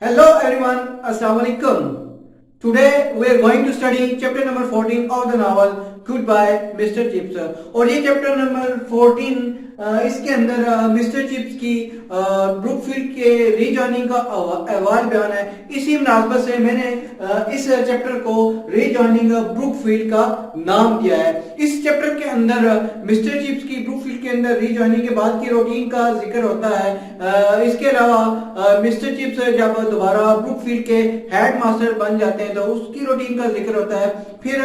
Hello everyone, Assalamu alaikum. Today we are going to study chapter number 14 of the novel Goodbye Mr. Chips. और ये chapter number 14 इसके अंदर mister chips की Brookfield के rejoining का अहवाल बयान है। इसी मुनासबत से मैंने इस चैप्टर को रीजॉइनिंग ब्रुकफील्ड का नाम दिया है। इस चैप्टर के अंदर मिस्टर चिप्स की ब्रुकफील्ड के अंदर रीजॉइनिंग के बाद की रूटीन का जिक्र होता है। इसके अलावा मिस्टर चिप्स जब दोबारा ब्रुकफील्ड के हेड मास्टर बन जाते हैं तो उसकी रूटीन का जिक्र होता है। फिर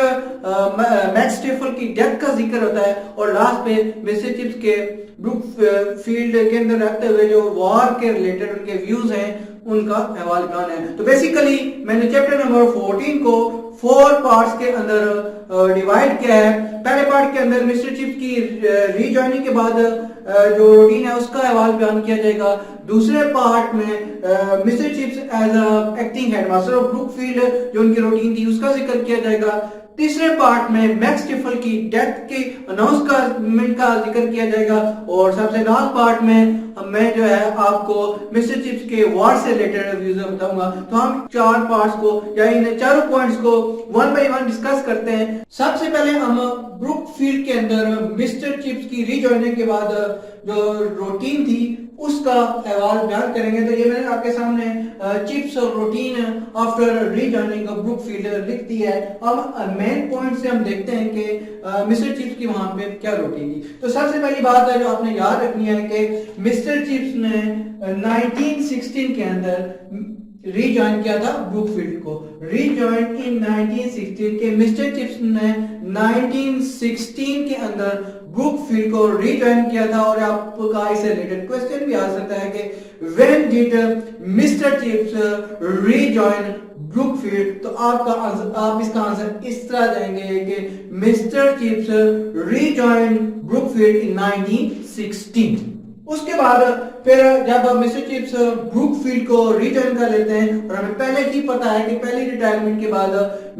मैक्स स्टेफल की डेथ का जिक्र होता है और लास्ट पे मिस्टर चिप्स के ब्रुकफील्ड के अंदर रहते हुए जो वॉर के रिलेटेड उनके व्यूज हैं उनका अहवाल बयान है। तो बेसिकली मैंने चैप्टर नंबर 14 को 4 पार्ट्स के अंदर डिवाइड किया है। पहले पार्ट के अंदर मिस्टर चिप्स की रीजॉइनिंग के बाद जो रूटीन है उसका अहवाल बयान किया जाएगा। दूसरे पार्ट में Mister Chips as a acting headmaster of Brookfield जो उनकी रूटीन थी उसका जिक्र किया जाएगा। तीसरे पार्ट में मैक्स स्टेफल की डेथ के अनाउंसमेंट का जिक्र किया जाएगा और सबसे लास्ट पार्ट में मैं जो है आपको मिस्टर चिप्स के वॉर से रिलेटेड व्यूज बताऊंगा। तो हम 4 पार्ट्स को या इन चारों पॉइंट्स को वन बाय वन डिस्कस करते हैं। सबसे पहले हम ब्रुकफील्ड के अंदर मिस्टर चिप्स की रीजॉइनिंग के बाद जो रूटीन थी उसका अहवाल बयान करेंगे। तो ये मैंने आपके सामने चिप्स और routine after rejoining of Brookfield लिख दी है। अब मेन पॉइंट से हम देखते हैं कि मिस्टर चिप्स की वहां पे क्या रूटीन थी। तो सबसे पहली बात है जो आपने याद रखनी है कि मिस्टर चिप्स ने 1916 के अंदर रीजॉइन किया था ब्रुकफील्ड को। रीजॉइन इन 1916 के मिस्टर चिप्स ने 1916 के अंदर ब्रुकफील्ड को रीजॉइन किया था। और आपका इससे रिलेटेड क्वेश्चन भी आ सकता है कि when did mister chips rejoin Brookfield. तो आप इसका आंसर इस तरह देंगे कि मिस्टर चिप्स रीजॉइन ब्रुकफील्ड इन 1916। उसके बाद फिर जब मिस्टर चिप्स ब्रुकफील्ड को रीजॉइन कर लेते हैं और हमें पहले ही पता है कि पहली रिटायरमेंट के बाद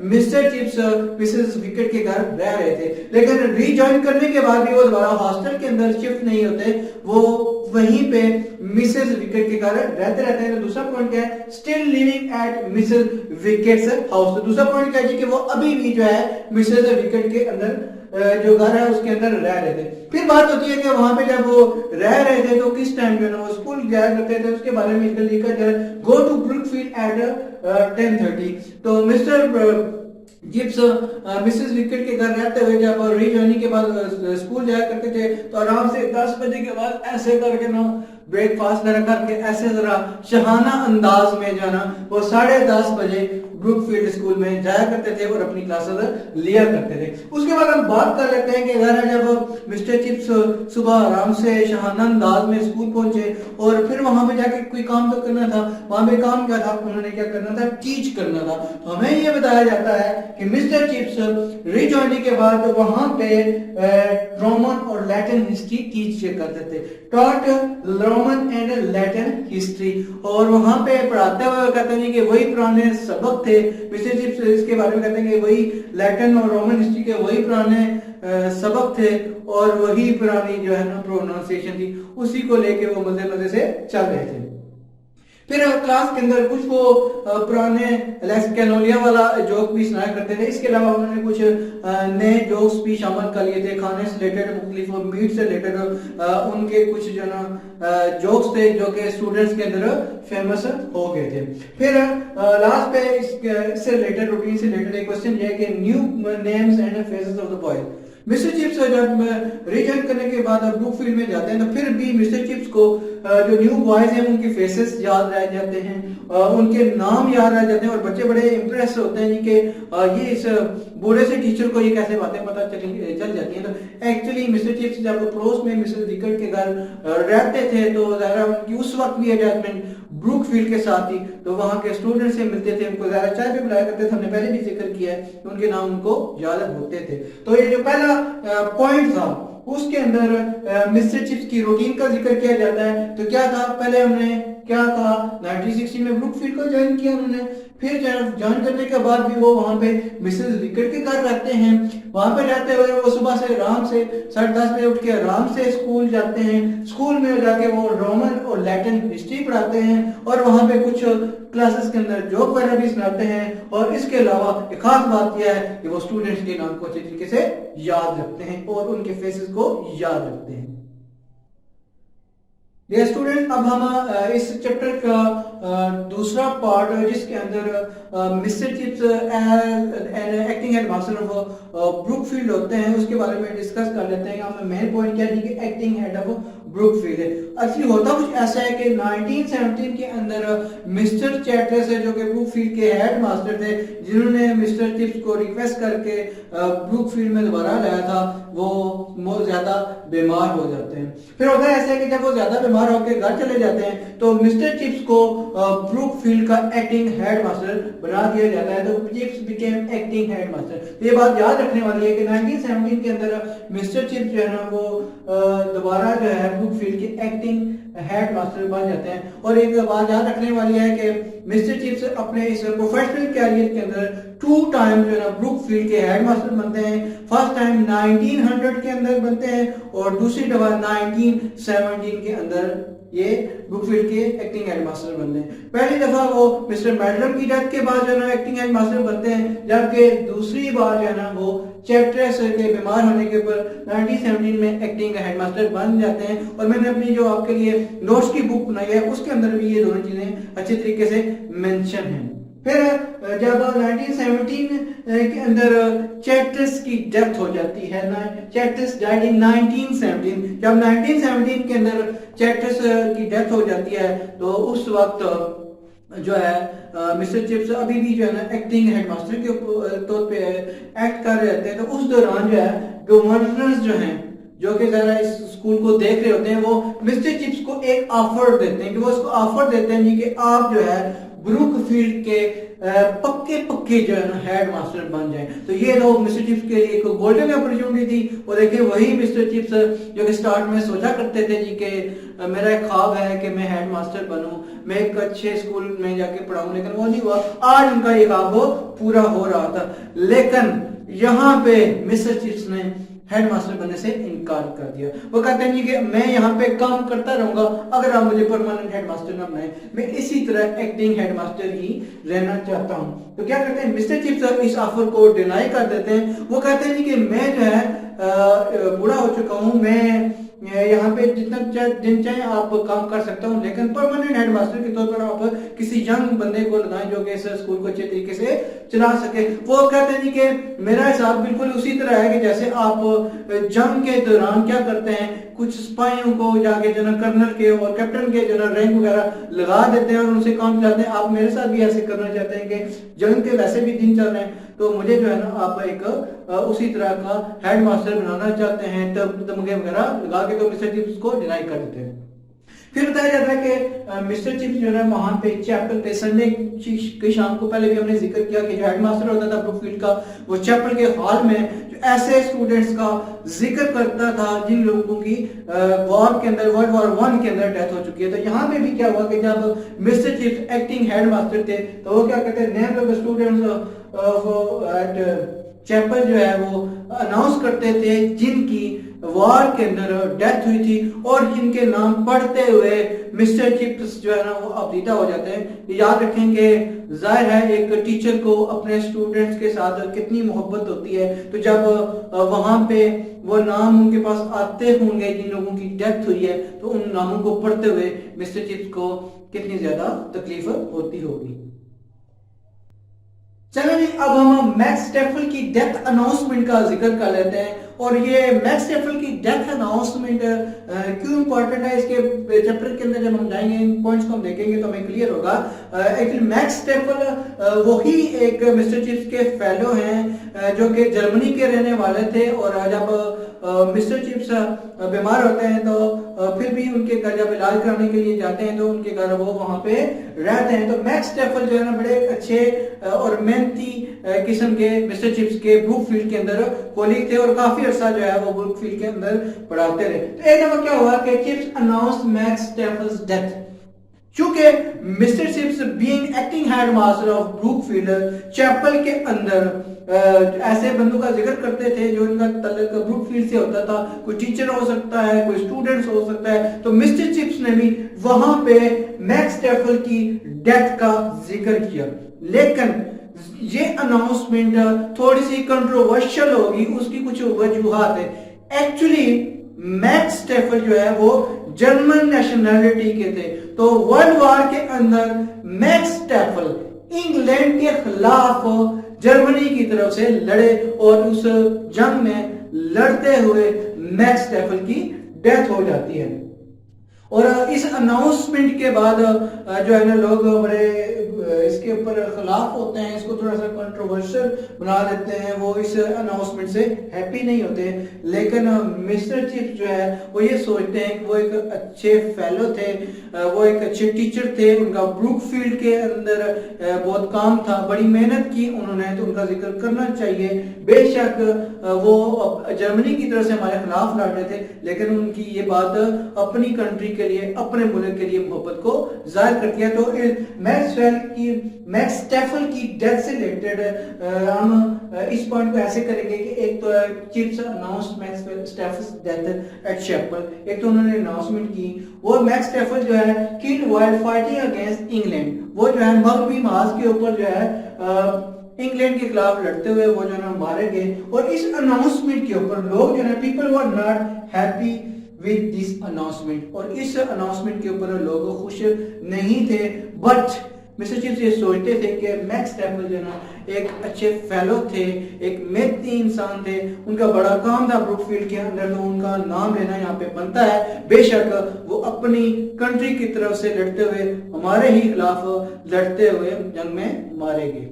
मिस्टर चिप्स मिसेस विकेट के घर रह रहे थे, लेकिन रीजॉइन करने के बाद भी वो दोबारा हॉस्टल के अंदर शिफ्ट नहीं होते, वो वहीं पे मिसेस विकेट के घर रहते हैं। तो दूसरा पॉइंट क्या है, still living at Mrs wickets house. तो दूसरा पॉइंट क्या है कि वो अभी भी जो है मिसेस विकेट के अंदर जो घर है उसके अंदर रह रहे थे। फिर बात होती है कि वहां पे जब वो रह रहे थे तो किस टाइम पे वो स्कूल जाया करते थे, उसके बारे में लिखा जाए गो टू ब्रुकफील्ड एट 10:30। तो मिस्टर जिप्स मिसेस विकेट के घर रहते हुए जब रीजॉइनिंग के बाद स्कूल जाया करते थे तो आराम से 10 बजे के बाद ऐसे करके ना ब्रेकफास्ट वगैरह करके ऐसे जरा शहाना अंदाज में जाना वो 10:30 बजे ब्रुकफील्ड स्कूल में जाया करते थे और अपनी क्लासेस लिया करते थे। उसके बाद हम बात कर लेते हैं कि अगर जब मिस्टर चिप्स सुबह आराम से शहाना अंदाज में स्कूल पहुंचे और फिर वहां पे जाके कोई काम तो करना था। वहां पे काम क्या था, उन्होंने क्या करना था, टीच करना था। तो हमें ये बताया जाता है कि मिस्टर चिप्स रीजॉइनिंग के बाद वहां पे रोमन और लैटिन हिस्ट्री टीच करते थे, taught Roman and Latin history. और वहां पे पढ़ाते हुए कहते हैं कि वही पुराने सबक थे। मिस्टर चिप्स इसके बारे में कहते हैं कि वही लैटिन और रोमन हिस्ट्री के वही पुराने सबक थे और वही पुरानी जो है ना प्रोनाउंसिएशन थी, उसी को लेके वो मजे मजे से चल रहे थे। फिर क्लास के अंदर कुछ वो पुराने लेक्स कैनोलिया वाला जोक भी सुनाया करते थे। इसके अलावा उन्होंने कुछ नए जोक्स भी शामिल कर लिए थे, खाने से रिलेटेड, मुख्तलिफ मीट से रिलेटेड उनके कुछ जो ना जोक्स थे जो कि स्टूडेंट्स के अंदर फेमस हो गए थे। फिर लास्ट पे इससे रिलेटेड रूटीन से रिलेटेड एक क्वेश्चन ये कि new names and faces of the boys. Mister chips जब रीजॉइन करने के बाद ब्रुकफील्ड में जाते हैं तो फिर भी मिस्टर चिप्स को जो न्यू बॉयज हैं उनके फेसेस याद रह जाते हैं, उनके नाम याद रह जाते हैं और बच्चे बड़े इंप्रेस होते हैं कि ये इस बूढ़े से टीचर को ये कैसे बातें पता चल जाती हैं। तो एक्चुअली मिस्टर चिप्स जब पड़ोस में मिसेस विकेट के घर रहते थे तो ज़रा उनकी उस वक्त भी अटैचमेंट ब्रुकफील्ड के साथ थी, तो वहाँ के स्टूडेंट से मिलते थे, उनको ज़रा चाय पे बुलाया करते थे। हमने पहले भी जिक्र किया है, उनके नाम उनको याद होते थे। तो ये जो पहला पॉइंट था उसके अंदर मिस्टर चिप्स की रूटीन का जिक्र किया जाता है। तो क्या था, पहले हमने क्या कहा, 1916 में ब्रुकफील्ड को ज्वाइन किया उन्होंने। फिर ज्वाइन करने के बाद भी वो वहाँ पे मिसेस विकेट के घर रहते हैं। वहाँ पे रहते हुए वो सुबह से आराम से 10:30 बजे उठ के आराम से स्कूल जाते हैं। स्कूल में जाके वो रोमन और लैटिन हिस्ट्री पढ़ाते हैं और वहाँ पे कुछ क्लासेस के अंदर जोक वगैरह भी सुनाते हैं। और इसके अलावा एक खास बात यह है कि वो स्टूडेंट्स के नाम को अच्छे तरीके से याद रखते हैं और उनके फेसेस को याद रखते हैं। डियर स्टूडेंट, अब हम इस चैप्टर का दूसरा पार्ट जिसके अंदर mister chips acting head master of Brookfield होते हैं उसके बारे में डिस्कस कर लेते हैं। यहाँ पे मेन पॉइंट क्या है कि एक्टिंग हेड ऑफ ब्रुकफील्ड है। एक्चुअली होता कुछ ऐसा है कि 1917 के अंदर मिस्टर चैटर्स है जो कि ब्रुकफील्ड के हेड मास्टर थे, जिन्होंने मिस्टर चिप्स को रिक्वेस्ट करके ब्रुकफील्ड में दोबारा लाया था, वो बहुत ज्यादा बीमार हो जाते हैं। फिर होता है ऐसा है कि जब वो ज्यादा बीमार होकर घर चले जाते हैं तो मिस्टर चिप्स को ब्रुकफील्ड का एक्टिंग हेड मास्टर बना दिया जाता है। तो chips became acting head master. ये बात याद रखने वाली है कि 1917 के अंदर मिस्टर चिप्स जो है ना वो दोबारा जो है ब्रुकफील्ड के एक्टिंग हेड मास्टर बन जाते हैं। और एक बात याद रखने वाली है कि मिस्टर चिप्स अपने इस प्रोफेशनल कैरियर के अंदर 2 टाइम जो है ना ब्रुकफील्ड के हेड मास्टर बनते हैं। फर्स्ट टाइम 1900 के अंदर बनते हैं और दूसरी दफा 1917 के अंदर ये ब्रुकफील्ड के एक्टिंग हेड मास्टर बनते हैं। पहली दफा वो मिस्टर मैडलम की डेथ के बाद जो है ना एक्टिंग हेड मास्टर बनते हैं, जबकि दूसरी बार जो है ना वो चैटर्स के बीमार होने के ऊपर 1917 में एक्टिंग हेड मास्टर बन जाते हैं। और मैंने अपनी जो आपके लिए नोट्स की बुक बनाई है उसके अंदर भी ये दोनों चीजें अच्छे तरीके से मेंशन हैं। फिर जब 1917 के अंदर चैटर्स की डेथ हो जाती है, चैटर्स डाइड इन 1917, जब 1917 के अंदर चैटर्स की डेथ हो जाती है तो उस वक्त जो है मिस्टर चिप्स अभी भी जो है ना एक्टिंग हेडमास्टर के तौर पे एक्ट कर रहे होते हैं। तो उस दौरान जो है गवर्नर्स जो हैं जो कि जरा इस स्कूल को देख रहे होते हैं वो मिस्टर चिप्स को एक ऑफर देते हैं कि वो उसको ऑफर देते हैं जी कि आप जो है ब्रुकफील्ड के पक्के जो है ना हेड मास्टर बन जाएं। तो ये तो मिस्टर चिप्स के लिए एक गोल्डन अपॉर्चुनिटी थी। और देखिए वही मिस्टर चिप्स जो कि स्टार्ट में सोचा करते थे जी कि मेरा एक ख्वाब है कि मैं हेड मास्टर बनूं, मैं एक अच्छे स्कूल में जाके पढ़ाऊं, लेकिन वो नहीं हुआ। आज उनका ये ख्वाब वो पूरा हो रहा था, लेकिन यहाँ पे मिस्टर चिप्स ने हेड मास्टर बनने से इनकार कर दिया। वो कहते हैं कि मैं यहाँ पे काम करता रहूंगा, अगर आप मुझे परमानेंट हेड मास्टर ना बनाए, मैं इसी तरह एक्टिंग हेड मास्टर ही रहना चाहता हूँ। तो क्या करते हैं मिस्टर चिप्स इस ऑफर को डिनाई कर देते हैं। वो कहते हैं कि मैं जो है बूढ़ा हो चुका हूँ, मैं यहाँ पे जितना दिन चाहे आप काम कर सकता हूँ, लेकिन परमानेंट हेड मास्टर के तौर पर आप किसी यंग बंदे को लगाएं जो कि इस स्कूल को अच्छे तरीके से चला सके। वो कहते हैं कि मेरा हिसाब बिल्कुल उसी तरह है कि जैसे आप जंग के दौरान क्या करते हैं, कुछ सिपाहियों को जाके जो ना कर्नल के और कैप्टन के जो ना रैंक वगैरह लगा देते हैं और उनसे काम चलाते हैं। आप मेरे साथ भी ऐसे करना चाहते हैं कि जंग के वैसे भी दिन चल रहे हैं, तो मुझे जो है ना आप एक उसी तरह का हेड मास्टर बनाना चाहते हैं, तब तमगे वगैरह लगा के तो मिस्टर चिप्स को डिनाई कर देते हैं। फिर बताया जाता है कि मिस्टर चिप्स जो है वहां पे चैपल पे संडे की शाम को, पहले भी हमने जिक्र किया कि जो हेडमास्टर होता था ब्रुकफील्ड का, वो चैपल के हॉल में जो ऐसे स्टूडेंट्स का जिक्र करता था जिन लोगों की वॉर के अंदर, वर्ल्ड वॉर 1 के अंदर डेथ हो चुकी है। तो यहाँ पे भी क्या हुआ कि जब मिस्टर चिप्स एक्टिंग हेडमास्टर थे तो वो क्या कहते हैं, name of the students at chapel जो है वो अनाउंस करते थे जिनकी वॉर के अंदर डेथ हुई थी, और जिनके नाम पढ़ते हुए मिस्टर चिप्स जो है ना वो अबदीदा हो जाते हैं। याद रखेंगे, जाहिर है एक टीचर को अपने स्टूडेंट्स के साथ कितनी मोहब्बत होती है, तो जब वहां पे वो नाम उनके पास आते होंगे जिन लोगों की डेथ हुई है, तो उन नामों को पढ़ते हुए मिस्टर चिप्स को कितनी ज्यादा तकलीफ होती होगी। चलो जी, अब हम मैक्स स्टेफल की डेथ अनाउंसमेंट का जिक्र कर लेते हैं। और ये मैक्स स्टेफल की डेथ अनाउंसमेंट क्यों इंपॉर्टेंट है, इसके चैप्टर के अंदर जब हम जाएंगे इन पॉइंट्स को हम देखेंगे तो हमें क्लियर होगा। एक्चुअली मैक्स स्टेफल वही एक मिस्टर चिप्स के फेलो हैं जो कि जर्मनी के रहने वाले थे, और जब मिस्टर चिप्स बीमार होते हैं तो फिर भी उनके घर जब इलाज कराने के लिए जाते हैं तो उनके घर वो वहां पे रहते हैं। तो मैक्स स्टेफल जो है ना बड़े अच्छे और मेहनती किस्म के मिस्टर चिप्स के ब्रुकफील्ड के अंदर कोलीग थे, और काफी अर्सा जो है वो ब्रुकफील्ड के अंदर पढ़ाते रहे। तो एक दफा क्या हुआ कि Chips announce Max Staefel's death. چونکہ Mister Chips being acting headmaster of Brookfield chapel کے اندر ایسے بندوں کا ذکر کرتے تھے جو ان کا تعلق بروک فیلڈ سے ہوتا تھا. کوئی ٹیچر ہو سکتا ہے, کوئی اسٹوڈنٹس ہو سکتا ہے. تو مسٹر چپس نے بھی وہاں پہ میکس اسٹیفل کی ڈیتھ کا ذکر کیا. لیکن یہ اناؤنسمنٹ تھوڑی سی کنٹروورشل ہوگی, اس کی کچھ وجوہات ہیں. ایکچولی میکس اسٹیفل جو ہے وہ جرمن نیشنلٹی کے تھے. تو ورلڈ وار کے اندر میکس اسٹیفل انگلینڈ کے خلاف جرمنی کی طرف سے لڑے اور اس جنگ میں لڑتے ہوئے میکس اسٹیفل کی ڈیتھ ہو جاتی ہے. اور اس اناؤنسمنٹ کے بعد جو ہے نا لوگ بڑے اس کے اوپر خلاف ہوتے ہیں, اس کو تھوڑا سا کنٹروورشل بنا دیتے ہیں, وہ اس اناؤنسمنٹ سے ہیپی نہیں ہوتے. لیکن مسٹر چپس جو ہے وہ یہ سوچتے ہیں کہ وہ ایک اچھے فیلو تھے, وہ ایک اچھے ٹیچر تھے, ان کا بروک فیلڈ کے اندر بہت کام تھا, بڑی محنت کی انہوں نے, تو ان کا ذکر کرنا چاہیے. بے شک وہ جرمنی کی طرف سے ہمارے خلاف لڑ رہے تھے, لیکن ان کی یہ بات اپنی کنٹری کے لیے, اپنے ملک کے لیے محبت کو ظاہر کرتی ہے. تو میکس اسٹیفل کی ڈیتھ سے ریلیٹڈ ہم اس پوائنٹ کو ایسے کریں گے کہ ایک تو chips announce Max Stiefel's death at chapel. ایک تو انہوں نے اناؤنسمنٹ کی, وہ میکس اسٹیفل جو ہے killed while fighting against England, وہ جو ہے مغربی محاذ کے اوپر جو ہے انگلینڈ کے خلاف لڑتے ہوئے وہ جو ہے مارے گئے. اور اس اناؤنسمنٹ کے اوپر لوگ جو ہے people were not happy with this announcement, اور اس اناؤنسمنٹ کے اوپر لوگ خوش نہیں تھے. بٹ مسٹر چپس یہ سوچتے تھے کہ میکس اسٹیفل جو نا ایک اچھے فیلو تھے, ایک محنتی انسان تھے, ان کا بڑا کام تھا بروک فیلڈ کے اندر, تو ان کا نام لینا یہاں پہ بنتا ہے. بے شک وہ اپنی کنٹری کی طرف سے لڑتے ہوئے ہمارے ہی خلاف لڑتے ہوئے جنگ میں مارے گئے.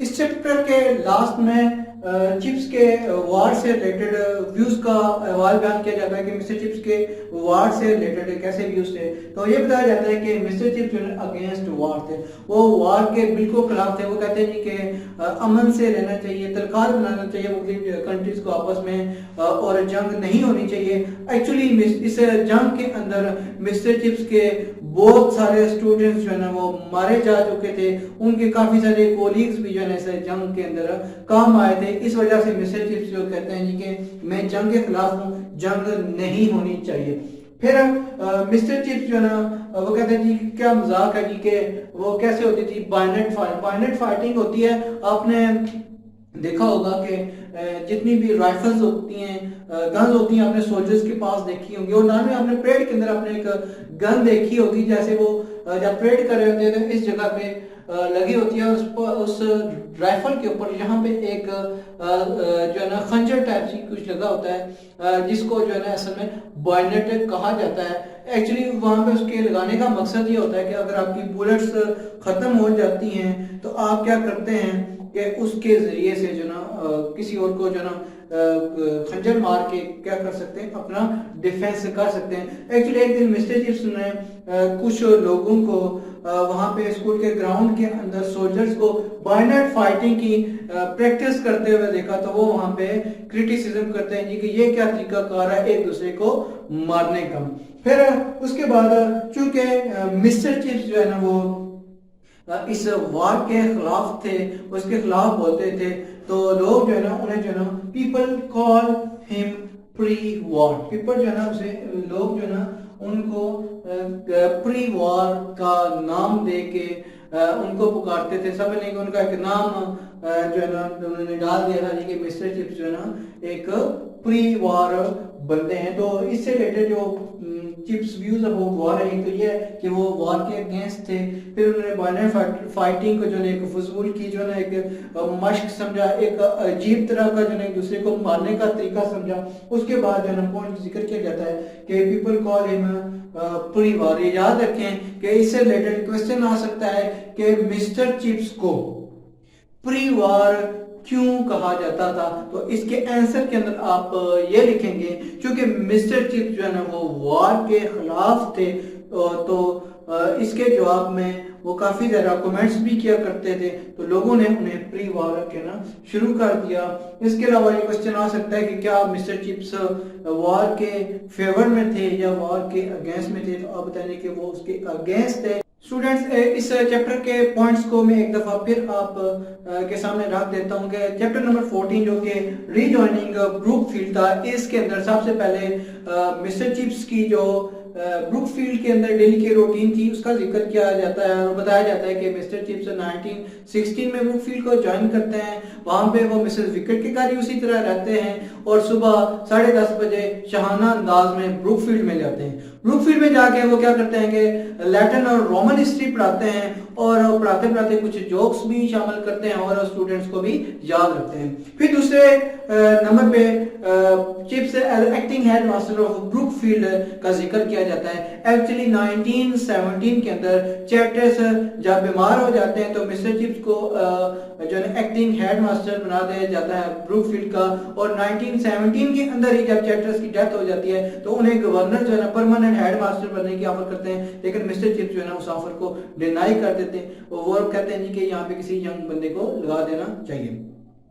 اس چیپٹر کے لاسٹ میں چپس کے وار سے ریلیٹڈ ویوز کا احوال بیان کیا جاتا ہے کہ مسٹر چپس کے وار سے ریلیٹڈ کیسے ویوز تھے. تو یہ بتایا جاتا ہے کہ مسٹر چپس جو ہے اگینسٹ وار تھے, وہ وار کے بالکل خلاف تھے. وہ کہتے ہیں کہ امن سے رہنا چاہیے, تلخات بنانا چاہیے مختلف کنٹریز کو آپس میں, اور جنگ نہیں ہونی چاہیے. ایکچولی اس جنگ کے اندر مسٹر چپس کے بہت سارے اسٹوڈنٹس جو ہے نا وہ مارے جا چکے تھے, ان کے کافی سارے کولیگز بھی جو ہے نا اس جنگ کے اندر کام آئے تھے. اس وجہ سے مسٹر چپس جو کہتے ہیں کہ میں جنگ کے خلاف ہوں, جنگ نہیں ہونی چاہیے. پھر مسٹر چپس جو ہے نا وہ کہتے ہیں جی کیا مذاق ہے جی, کہ وہ کیسے ہوتی تھی بائنٹ فائٹنگ ہوتی ہے. آپ نے دیکھا ہوگا کہ جتنی بھی رائفلز ہوتی ہیں, گنز ہوتی ہیں, آپ نے سولجرز کے پاس دیکھی ہوں گی, اور نہ آپ نے پریڈ کے اندر آپ نے ایک گن دیکھی ہوگی, جیسے وہ جب پریڈ کر رہے ہوتے ہیں تو اس جگہ پہ لگی ہوتی ہے, اس رائفل کے اوپر یہاں پہ ایک جو ہے نا خنجر ٹائپ سی کچھ لگا ہوتا ہے, جس کو جو ہے نا اصل میں بائنٹ کہا جاتا ہے. ایکچولی وہاں پہ اس کے لگانے کا مقصد یہ ہوتا ہے کہ اگر آپ کی بلٹس ختم ہو جاتی ہیں تو آپ کیا کرتے ہیں کہ اس کے ذریعے سے جو نا کسی اور کو جو نا خنجر مار کے کیا کر سکتے ہیں, اپنا ڈیفینس کر سکتے ہیں. ایکچولی ایک دن مسٹر چپس نے کچھ لوگوں کو وہاں پہ اسکول کے گراؤنڈ کے اندر سولجرز کو بائنٹ فائٹنگ کی پریکٹس کرتے ہوئے دیکھا, تو وہ وہاں پہ کریٹیسزم کرتے ہیں جی کہ یہ کیا طریقہ کار ہے ایک دوسرے کو مارنے کا. پھر اس کے بعد چونکہ مسٹر چپس جو ہے نا وہ اس وار کے خلاف تھے, اس کے خلاف بولتے تھے, تو لوگ جو ہے نا انہیں جو ہے نا پیپل کال ہم پری وار, پیپل جو ہے نا اسے لوگ جو ہے نا ان کو پری وار کا نام دے کے ان کو پکارتے تھے. سب نے ان کا ایک نام جو ہے نا انہوں نے ڈال دیا تھا جی کہ مسٹر چپس جو ہے نا ایک پری وار بنتے ہیں. تو اس سے ریلیٹڈ جو چپس ویوز اباؤٹ وار ہے, ایک تو یہ ہے کہ وہ وار کے اگینسٹ تھے, پھر انہوں نے بائنٹ فائٹنگ کو جو ہے ایک فضول کی, جو ہے ایک مشق سمجھا, ایک عجیب طرح کا جو ہے ایک دوسرے کو مارنے کا طریقہ سمجھا. اس کے بعد جو ہے پوائنٹ ذکر کیا جاتا ہے کہ پیپل کال ہم پری وار. یہ یاد رکھیں کہ اس سے ریلیٹڈ کوسچن آ سکتا ہے کہ مسٹر چپس کو پری وار کیوں کہا جاتا تھا. تو اس کے آنسر کے اندر آپ یہ لکھیں گے چونکہ مسٹر چپس جو ہے نا وہ وار کے خلاف تھے, تو اس کے جواب میں وہ کافی زیادہ کومنٹس بھی کیا کرتے تھے، تو لوگوں نے انہیں پری وار کہنا شروع کر دیا۔ اس کے علاوہ یہ کوشچن آ سکتا ہے کہ کیا مسٹر چپس وار کے فیور میں تھے یا وار کے اگینسٹ میں تھے، تو آپ بتائیں کہ وہ اس کے اگینسٹ تھے۔ اسٹوڈینٹس اس چیپٹر کے پوائنٹس کو میں ایک دفعہ پھر آپ کے سامنے رکھ دیتا ہوں کہ چیپٹر نمبر 14 جو کہ ری جوائننگ بروک فیلڈ تھا، اس کے اندر سب سے پہلے مسٹر چپس کی جو بروک فیلڈ کے اندر ڈیلی کی روٹین تھی اس کا ذکر کیا جاتا ہے اور بتایا جاتا ہے کہ مسٹر چپس 1916 میں بروک فیلڈ کو جوائن کرتے ہیں۔ وہاں پہ وہ مسز وکٹ کے گھر اسی طرح رہتے ہیں اور صبح 10:30 بجے شاہانہ انداز میں بروک فیلڈ میں جاتے ہیں۔ بروک فیلڈ میں جا کے وہ کیا کرتے ہیں کہ لیٹن اور رومن ہسٹری پڑھاتے ہیں اور پڑھاتے پڑھاتے کچھ جوکس بھی شامل کرتے ہیں اور اسٹوڈنٹس کو بھی یاد رکھتے ہیں۔ پھر دوسرے نمبر پہ Chips acting headmaster of Brookfield کا ذکر کیا جاتا ہے۔ ایکچولی 1917 کے اندر چیپٹرز جب بیمار ہو جاتے ہیں تو مسٹر چپس کو جو ہے ایکٹنگ ہیڈ ماسٹر بنا دیا جاتا ہے بروک فیلڈ کا، اور 1917 کے اندر ہی جب چیپٹرز کی ڈیتھ ہو جاتی ہے تو انہیں گورنر جو ہے نا پرماننٹ ہیڈ ماسٹر بننے کی آفر کرتے ہیں، لیکن مسٹر چپس جو ہے نا اس آفر کو ڈینائی کر دیتے ہیں، وہ کہتے ہیں کہ یہاں پہ کسی ینگ بندے کو لگا دینا چاہیے۔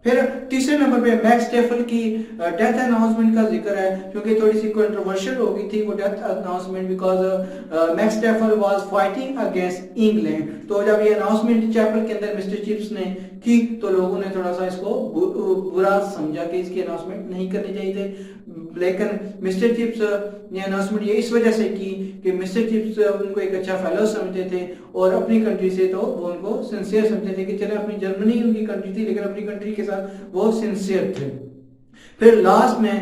پھر تیسرے نمبر پہ میکس ٹیفل کی ڈیتھ اناؤنسمنٹ کا ذکر ہے، کیونکہ تھوڑی سی کنٹروورشل ہو گئی تھی وہ death announcement, because Max Stiefel was fighting against England. تو جب یہ اناؤنسمنٹ چیپل کے اندر مسٹر چپس نے کی تو لوگوں نے تھوڑا سا اس کو برا سمجھا کہ اس کی اناؤنسمنٹ نہیں کرنی چاہیے تھے، لیکن مسٹر چپس نے اناؤنسمنٹ یہ اس وجہ سے کی کہ مسٹر چپس ان کو ایک اچھا فیلو سمجھتے تھے اور اپنی کنٹری سے تو وہ ان کو سنسیئر سمجھتے تھے کہ چلے اپنی جرمنی ان کی کنٹری تھی لیکن اپنی کنٹری کے ساتھ وہ سنسیئر تھے۔ پھر لاسٹ میں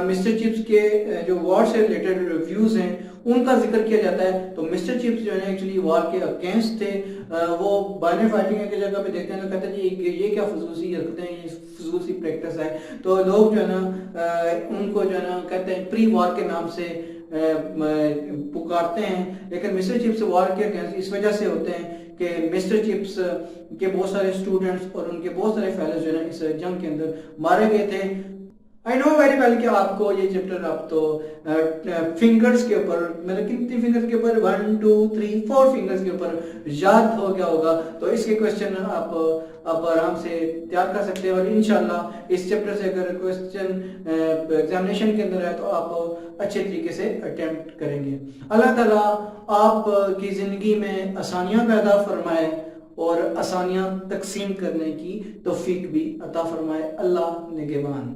مسٹر چپس کے جو وار سے ریلیٹڈ ریویوز ہیں ان کا ذکر کیا جاتا ہے۔ تو مسٹر چپس جو ہے ایکچولی وار کے اگینسٹ تھے، وہ بائنر فائٹنگ کی جگہ پہ دیکھتے ہیں تو کہتے ہیں جی یہ کیا فضوسی حرکتیں ہیں، یہ فضول سی پریکٹس ہے، تو لوگ جو ہے نا ان کو جو ہے نا کہتے ہیں پری وار کے نام سے پکارتے ہیں، لیکن مسٹر چپس وار کے اگینسٹ اس وجہ سے ہوتے ہیں کہ مسٹر چپس کے بہت سارے اسٹوڈنٹس اور ان کے بہت سارے فیلوز جو ہے اس جنگ کے اندر مارے گئے تھے۔ I know very well کہ آپ کو یہ چیپٹر آپ تو فنگرز کے اوپر مطلب کتنی فنگرز کے اوپر 1 2 3 4 فنگرز کے اوپر یاد ہو گیا ہوگا، تو اس کے کوشچن آپ آرام سے تیار کر سکتے ہیں اور انشاءاللہ اس چیپٹر سے اگر کوشچن ایگزامینیشن کے اندر ہے تو آپ اچھے طریقے سے اٹیمپٹ کریں گے۔ اللہ تعالیٰ آپ کی زندگی میں آسانیاں پیدا فرمائے اور آسانیاں تقسیم کرنے کی توفیق بھی عطا فرمائے۔ اللہ نگہبان۔